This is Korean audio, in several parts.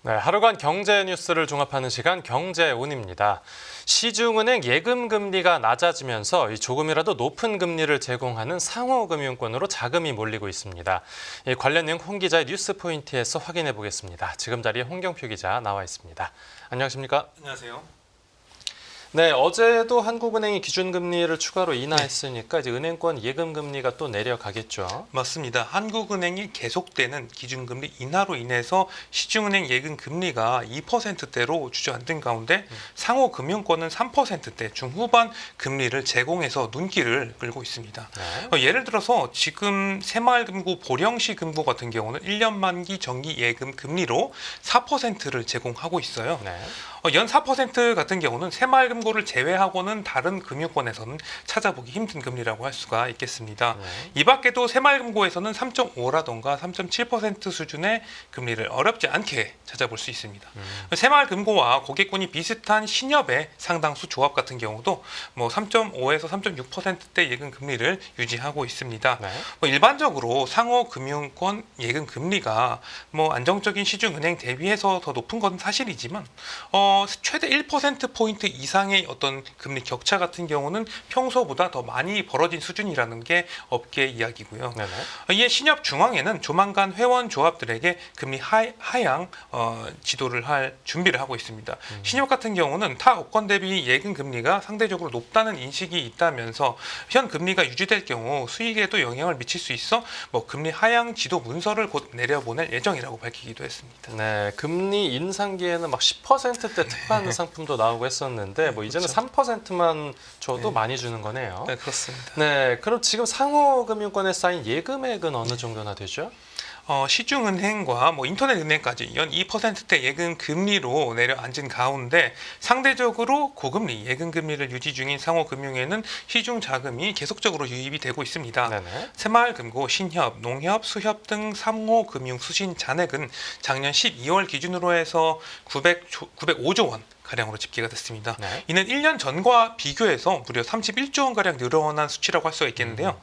네, 하루간 경제 뉴스를 종합하는 시간 경제온입니다. 시중은행 예금 금리가 낮아지면서 조금이라도 높은 금리를 제공하는 상호금융권으로 자금이 몰리고 있습니다. 이 관련 내용 홍 기자의 뉴스 포인트에서 확인해 보겠습니다. 지금 자리에 홍경표 기자 나와 있습니다. 안녕하십니까? 안녕하세요. 네, 어제도 한국은행이 기준금리를 추가로 인하했으니까 이제 은행권 예금금리가 또 내려가겠죠. 맞습니다. 한국은행이 계속되는 기준금리 인하로 인해서 시중은행 예금금리가 2%대로 주저앉은 가운데 상호금융권은 3%대 중후반 금리를 제공해서 눈길을 끌고 있습니다. 네. 예를 들어서 지금 새마을금고 보령시 금고 같은 경우는 1년 만기 정기 예금 금리로 4%를 제공하고 있어요. 네. 연 4% 같은 경우는 새마을금고를 제외하고는 다른 금융권에서는 찾아보기 힘든 금리라고 할 수가 있겠습니다. 네. 이 밖에도 새마을금고에서는 3.5라던가 3.7% 수준의 금리를 어렵지 않게 찾아볼 수 있습니다. 새마을금고와 고객군이 비슷한 신협의 상당수 조합 같은 경우도 3.5에서 3.6%대 예금 금리를 유지하고 있습니다. 네. 일반적으로 상호금융권 예금 금리가 안정적인 시중은행 대비해서 더 높은 건 사실이지만 최대 1%포인트 이상의 어떤 금리 격차 같은 경우는 평소보다 더 많이 벌어진 수준이라는 게 업계 이야기고요. 네네. 이에 신협중앙회는 조만간 회원 조합들에게 금리 하향 지도를 할 준비를 하고 있습니다. 신협 같은 경우는 타 업권 대비 예금 금리가 상대적으로 높다는 인식이 있다면서 현 금리가 유지될 경우 수익에도 영향을 미칠 수 있어 금리 하향 지도 문서를 곧 내려보낼 예정이라고 밝히기도 했습니다. 네, 금리 인상기에는 막 10%대 특판 상품도 나오고 했었는데 이제는 그렇죠. 3%만 줘도 많이 주는 거네요. 네, 그렇습니다. 네, 그럼 지금 상호금융권에 쌓인 예금액은 어느 정도나 되죠? 시중은행과 인터넷은행까지 연 2%대 예금 금리로 내려앉은 가운데 상대적으로 고금리 예금 금리를 유지 중인 상호금융에는 시중 자금이 계속적으로 유입이 되고 있습니다. 네네. 새마을금고, 신협, 농협, 수협 등 상호금융 수신 잔액은 작년 12월 기준으로 해서 905조 원 가량으로 집계가 됐습니다. 네. 이는 1년 전과 비교해서 무려 31조 원 가량 늘어난 수치라고 할 수가 있겠는데요.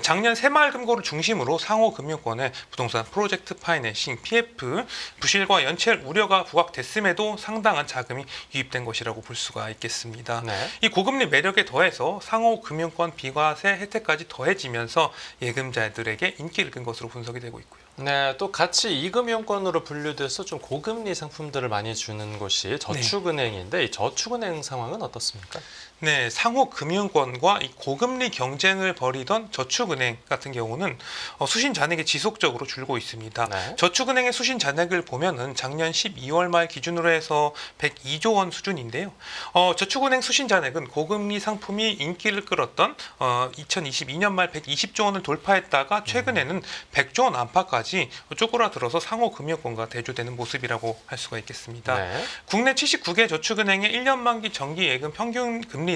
작년 새마을금고를 중심으로 상호금융권의 부동산 프로젝트 파이낸싱 (PF) 부실과 연체할 우려가 부각됐음에도 상당한 자금이 유입된 것이라고 볼 수가 있겠습니다. 네. 이 고금리 매력에 더해서 상호금융권 비과세 혜택까지 더해지면서 예금자들에게 인기를 끈 것으로 분석이 되고 있고요. 네, 또 같이 이금융권으로 분류돼서 좀 고금리 상품들을 많이 주는 곳이 저축은행인데 이 저축은행 상황은 어떻습니까? 네, 상호금융권과 이 고금리 경쟁을 벌이던 저축은행 같은 경우는 수신 잔액이 지속적으로 줄고 있습니다. 네. 저축은행의 수신 잔액을 보면은 작년 12월 말 기준으로 해서 102조 원 수준인데요. 저축은행 수신 잔액은 고금리 상품이 인기를 끌었던 2022년 말 120조 원을 돌파했다가 최근에는 100조 원 안팎까지 쪼그라들어서 상호금융권과 대조되는 모습이라고 할 수가 있겠습니다. 네. 국내 79개 저축은행의 1년 만기 정기 예금 평균 금리는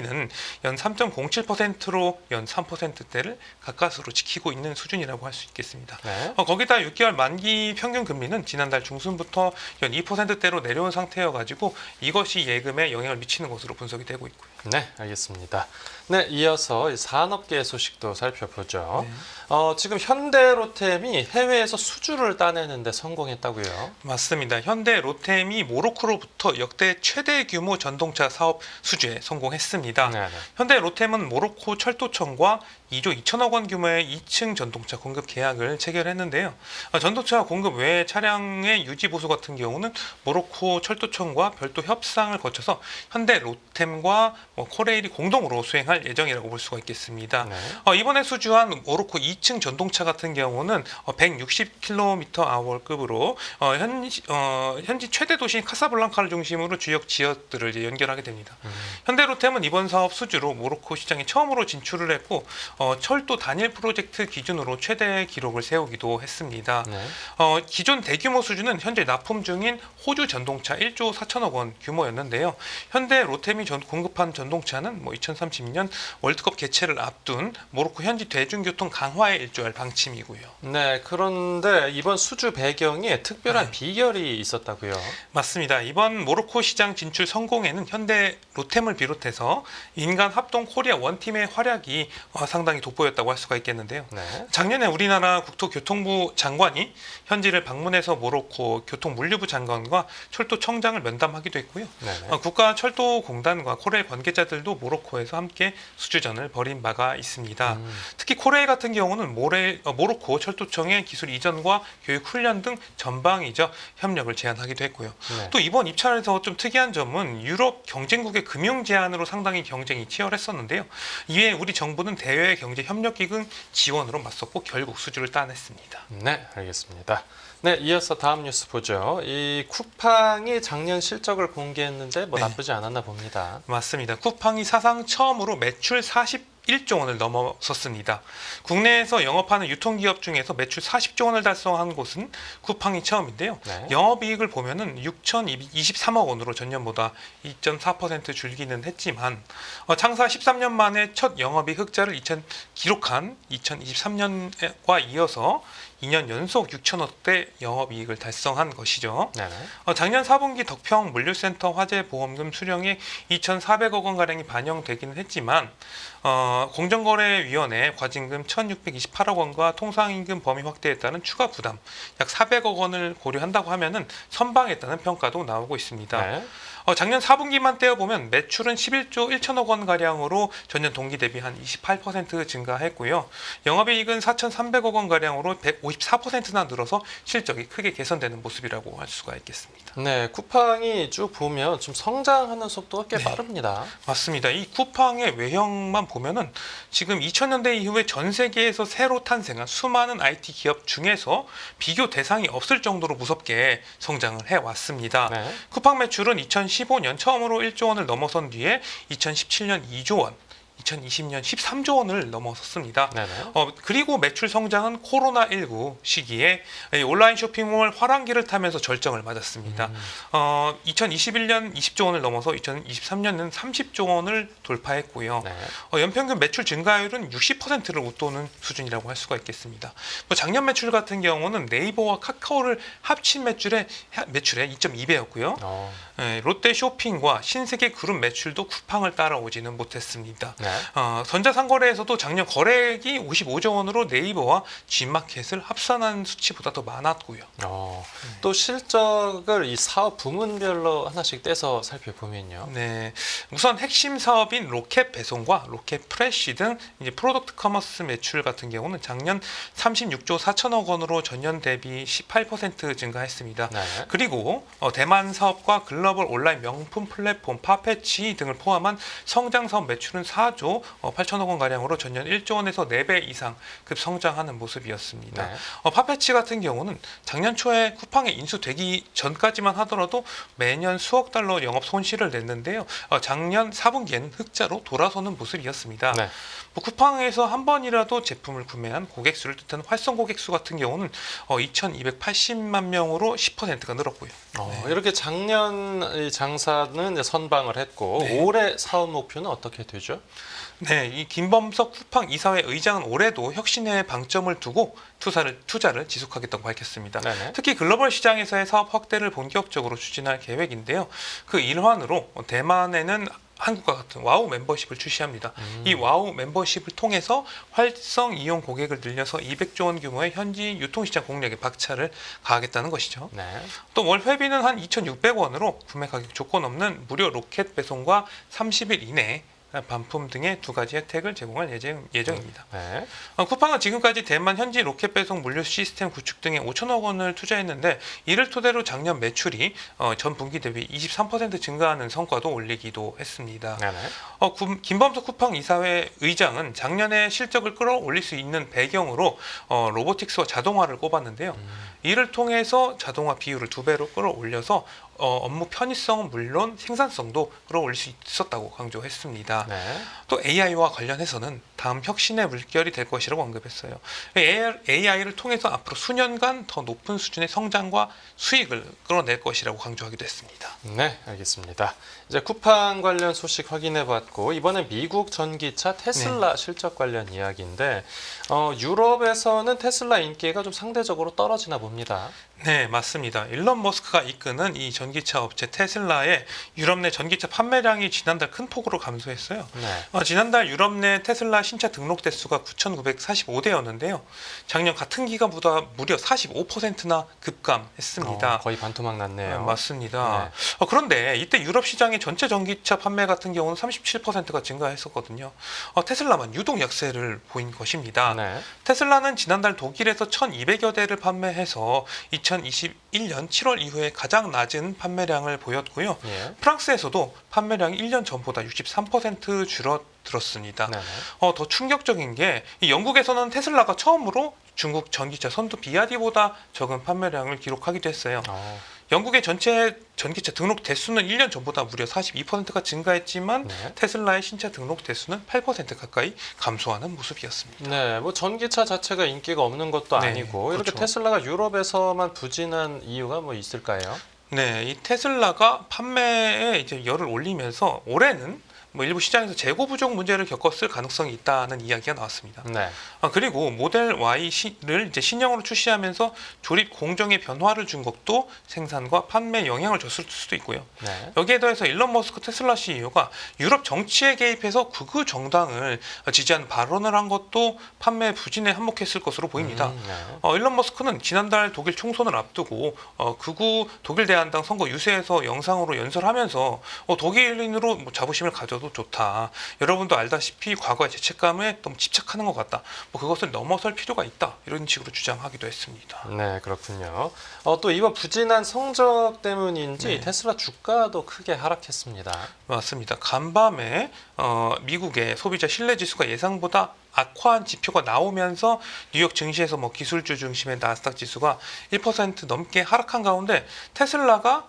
연 3.07%로 연 3%대를 가까스로 지키고 있는 수준이라고 할 수 있겠습니다. 네. 거기다 6개월 만기 평균 금리는 지난달 중순부터 연 2%대로 내려온 상태여가지고 이것이 예금에 영향을 미치는 것으로 분석이 되고 있고요. 네, 알겠습니다. 네, 이어서 이 산업계 소식도 살펴보죠. 지금 현대로템이 해외에서 수주를 따내는데 성공했다고요? 맞습니다. 현대 로템이 모로코로부터 역대 최대 규모 전동차 사업 수주에 성공했습니다. 네. 현대 로템은 모로코 철도청과 2조 2천억 원 규모의 2층 전동차 공급 계약을 체결했는데요. 전동차 공급 외 차량의 유지 보수 같은 경우는 모로코 철도청과 별도 협상을 거쳐서 현대 로템과 코레일이 공동으로 수행할 예정이라고 볼 수가 있겠습니다. 네. 이번에 수주한 모로코 2층 전동차 같은 경우는 160km/h급으로 현지 최대 도시인 카사블랑카를 중심으로 주요 지역들을 이제 연결하게 됩니다. 현대로템은 이번 사업 수주로 모로코 시장에 처음으로 진출을 했고 철도 단일 프로젝트 기준으로 최대 기록을 세우기도 했습니다. 네. 기존 대규모 수주는 현재 납품 중인 호주 전동차 1조 4천억 원 규모였는데요. 현대 로템이 공급한 전동차는 2030년 월드컵 개최를 앞둔 모로코 현지 대중교통 강화에 일조할 방침이고요. 네, 그런데 이번 수주 배경에 특별한 비결이 있었다고요? 맞습니다. 이번 모로코 시장 진출 성공에는 현대 로템을 비롯해서 인간 합동 코리아 원팀의 활약이 상당히 상당히 돋보였다고 할 수가 있겠는데요. 네. 작년에 우리나라 국토교통부 장관이 현지를 방문해서 모로코 교통물류부 장관과 철도청장을 면담하기도 했고요. 네네. 국가철도공단과 코레일 관계자들도 모로코에서 함께 수주전을 벌인 바가 있습니다. 특히 코레일 같은 경우는 모로코 철도청의 기술 이전과 교육 훈련 등 전방위적 협력을 제안하기도 했고요. 네. 또 이번 입찰에서 좀 특이한 점은 유럽 경쟁국의 금융 제안으로 상당히 경쟁이 치열했었는데요. 이에 우리 정부는 대외 경제 협력기금 지원으로 맞섰고 결국 수주를 따냈습니다. 네, 알겠습니다. 네, 이어서 다음 뉴스 보죠. 이 쿠팡이 작년 실적을 공개했는데 뭐 네. 나쁘지 않았나 봅니다. 맞습니다. 쿠팡이 사상 처음으로 매출 41조 원을 넘어섰습니다. 국내에서 영업하는 유통기업 중에서 매출 40조 원을 달성한 곳은 쿠팡이 처음인데요. 네. 영업이익을 보면은 6,023억 원으로 전년보다 2.4% 줄기는 했지만 창사 13년 만에 첫 영업이익 흑자를 기록한 2023년과 이어서 2년 연속 6천억대 영업이익을 달성한 것이죠. 네네. 작년 4분기 덕평 물류센터 화재 보험금 수령액 2,400억 원가량이 반영되기는 했지만 공정거래위원회 과징금 1,628억 원과 통상임금 범위 확대에 따른 추가 부담 약 400억 원을 고려한다고 하면은 선방했다는 평가도 나오고 있습니다. 네. 작년 4분기만 떼어보면 매출은 11조 1천억 원 가량으로 전년 동기 대비 한 28% 증가했고요. 영업이익은 4,300억 원 가량으로 154%나 늘어서 실적이 크게 개선되는 모습이라고 할 수가 있겠습니다. 네, 쿠팡이 쭉 보면 좀 성장하는 속도가 꽤 네. 빠릅니다. 맞습니다. 이 쿠팡의 외형만 보면은 지금 2000년대 이후에 전 세계에서 새로 탄생한 수많은 IT 기업 중에서 비교 대상이 없을 정도로 무섭게 성장을 해왔습니다. 네. 쿠팡 매출은 2015년 처음으로 1조 원을 넘어선 뒤에 2017년 2조 원, 2020년 13조 원을 넘어섰습니다. 네네. 그리고 매출 성장은 코로나19 시기에 이 온라인 쇼핑몰 화랑기를 타면서 절정을 맞았습니다. 2021년 20조 원을 넘어서 2023년은 30조 원을 돌파했고요. 네. 연평균 매출 증가율은 60%를 웃도는 수준이라고 할 수가 있겠습니다. 작년 매출 같은 경우는 네이버와 카카오를 합친 매출의 2.2배였고요. 롯데 쇼핑과 신세계 그룹 매출도 쿠팡을 따라오지는 못했습니다. 네. 전자상거래에서도 작년 거래액이 55조 원으로 네이버와 G마켓을 합산한 수치보다 더 많았고요. 또 실적을 이 사업 부문별로 하나씩 떼서 살펴보면요. 네, 우선 핵심 사업인 로켓 배송과 로켓 프레시 등 이제 프로덕트 커머스 매출 같은 경우는 작년 36조 4천억 원으로 전년 대비 18% 증가했습니다. 네. 그리고 대만 사업과 글로벌 온라인 명품 플랫폼 파페치 등을 포함한 성장 사업 매출은 4조 8천억 원 가량으로 전년 1조 원에서 4배 이상 급 성장하는 모습이었습니다. 네. 파페치 같은 경우는 작년 초에 쿠팡에 인수되기 전까지만 하더라도 매년 수억 달러 영업 손실을 냈는데요. 작년 4분기에는 흑자로 돌아서는 모습이었습니다. 네. 쿠팡에서 한 번이라도 제품을 구매한 고객수를 뜻하는 활성 고객수 같은 경우는 2,280만 명으로 10%가 늘었고요. 이렇게 작년 이 장사는 선방을 했고 네. 올해 사업 목표는 어떻게 되죠? 네, 이 김범석 쿠팡 이사회 의장은 올해도 혁신에 방점을 두고 투자를 지속하겠다고 밝혔습니다. 네네. 특히 글로벌 시장에서의 사업 확대를 본격적으로 추진할 계획인데요. 그 일환으로 대만에는 한국과 같은 와우 멤버십을 출시합니다. 이 와우 멤버십을 통해서 활성 이용 고객을 늘려서 200조 원 규모의 현지 유통시장 공략에 박차를 가하겠다는 것이죠. 네. 또 월 회비는 한 2,600원으로 구매 가격 조건 없는 무료 로켓 배송과 30일 이내 반품 등의 2가지 혜택을 제공할 예정입니다. 네. 쿠팡은 지금까지 대만 현지 로켓 배송 물류 시스템 구축 등에 5천억 원을 투자했는데 이를 토대로 작년 매출이 전 분기 대비 23% 증가하는 성과도 올리기도 했습니다. 네네. 김범석 쿠팡 이사회 의장은 작년에 실적을 끌어올릴 수 있는 배경으로 로보틱스와 자동화를 꼽았는데요. 이를 통해서 자동화 비율을 2배로 끌어올려서 업무 편의성은 물론 생산성도 끌어올릴 수 있었다고 강조했습니다. 네. 또 AI와 관련해서는 다음 혁신의 물결이 될 것이라고 언급했어요. AI를 통해서 앞으로 수년간 더 높은 수준의 성장과 수익을 끌어낼 것이라고 강조하기도 했습니다. 네, 알겠습니다. 이제 쿠팡 관련 소식 확인해봤고 이번엔 미국 전기차 테슬라 실적 관련 이야기인데 유럽에서는 테슬라 인기가 좀 상대적으로 떨어지나 봅니다. 네, 맞습니다. 일론 머스크가 이끄는 이 전기차 업체 테슬라의 유럽 내 전기차 판매량이 지난달 큰 폭으로 감소했어요. 네. 지난달 유럽 내 테슬라 신차 등록 대수가 9,945대였는데요. 작년 같은 기간보다 무려 45%나 급감했습니다. 거의 반토막 났네요. 맞습니다. 네. 그런데 이때 유럽 시장의 전체 전기차 판매 같은 경우는 37%가 증가했었거든요. 테슬라만 유독 약세를 보인 것입니다. 네. 테슬라는 지난달 독일에서 1,200여 대를 판매해서 2021년 7월 이후에 가장 낮은 판매량을 보였고요. 예. 프랑스에서도 판매량이 1년 전보다 63% 줄어들었습니다. 네네. 더 충격적인 게 이 영국에서는 테슬라가 처음으로 중국 전기차 선두 비아디보다 적은 판매량을 기록하기도 했어요. 영국의 전체 전기차 등록 대수는 1년 전보다 무려 42%가 증가했지만 네. 테슬라의 신차 등록 대수는 8% 가까이 감소하는 모습이었습니다. 네, 뭐 전기차 자체가 인기가 없는 것도 네, 아니고 이렇게 그렇죠. 테슬라가 유럽에서만 부진한 이유가 뭐 있을까요? 네, 이 테슬라가 판매에 이제 열을 올리면서 올해는 뭐 일부 시장에서 재고 부족 문제를 겪었을 가능성이 있다는 이야기가 나왔습니다. 네. 그리고 모델 Y를 이제 신형으로 출시하면서 조립 공정의 변화를 준 것도 생산과 판매에 영향을 줬을 수도 있고요. 네. 여기에 더해서 일론 머스크 테슬라 CEO가 유럽 정치에 개입해서 극우 정당을 지지하는 발언을 한 것도 판매 부진에 한몫했을 것으로 보입니다. 네. 일론 머스크는 지난달 독일 총선을 앞두고 극우 독일 대한당 선거 유세에서 영상으로 연설하면서 독일인으로 뭐 자부심을 가져도 좋다. 여러분도 알다시피 과거의 죄책감에 너무 집착하는 것 같다. 뭐 그것을 넘어설 필요가 있다. 이런 식으로 주장하기도 했습니다. 네, 그렇군요. 또 이번 부진한 성적 때문인지 네. 테슬라 주가도 크게 하락했습니다. 맞습니다. 간밤에 미국의 소비자 신뢰 지수가 예상보다 악화한 지표가 나오면서 뉴욕 증시에서 뭐 기술주 중심의 나스닥 지수가 1% 넘게 하락한 가운데 테슬라가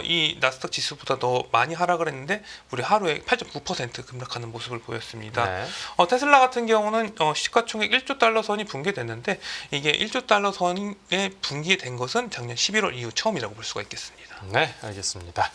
이 나스닥 지수보다 더 많이 하락을 했는데 무려 하루에 8.9% 급락하는 모습을 보였습니다. 네. 테슬라 같은 경우는 시가총액 1조 달러 선이 붕괴됐는데 이게 1조 달러 선에 붕괴된 것은 작년 11월 이후 처음이라고 볼 수가 있겠습니다. 네, 알겠습니다.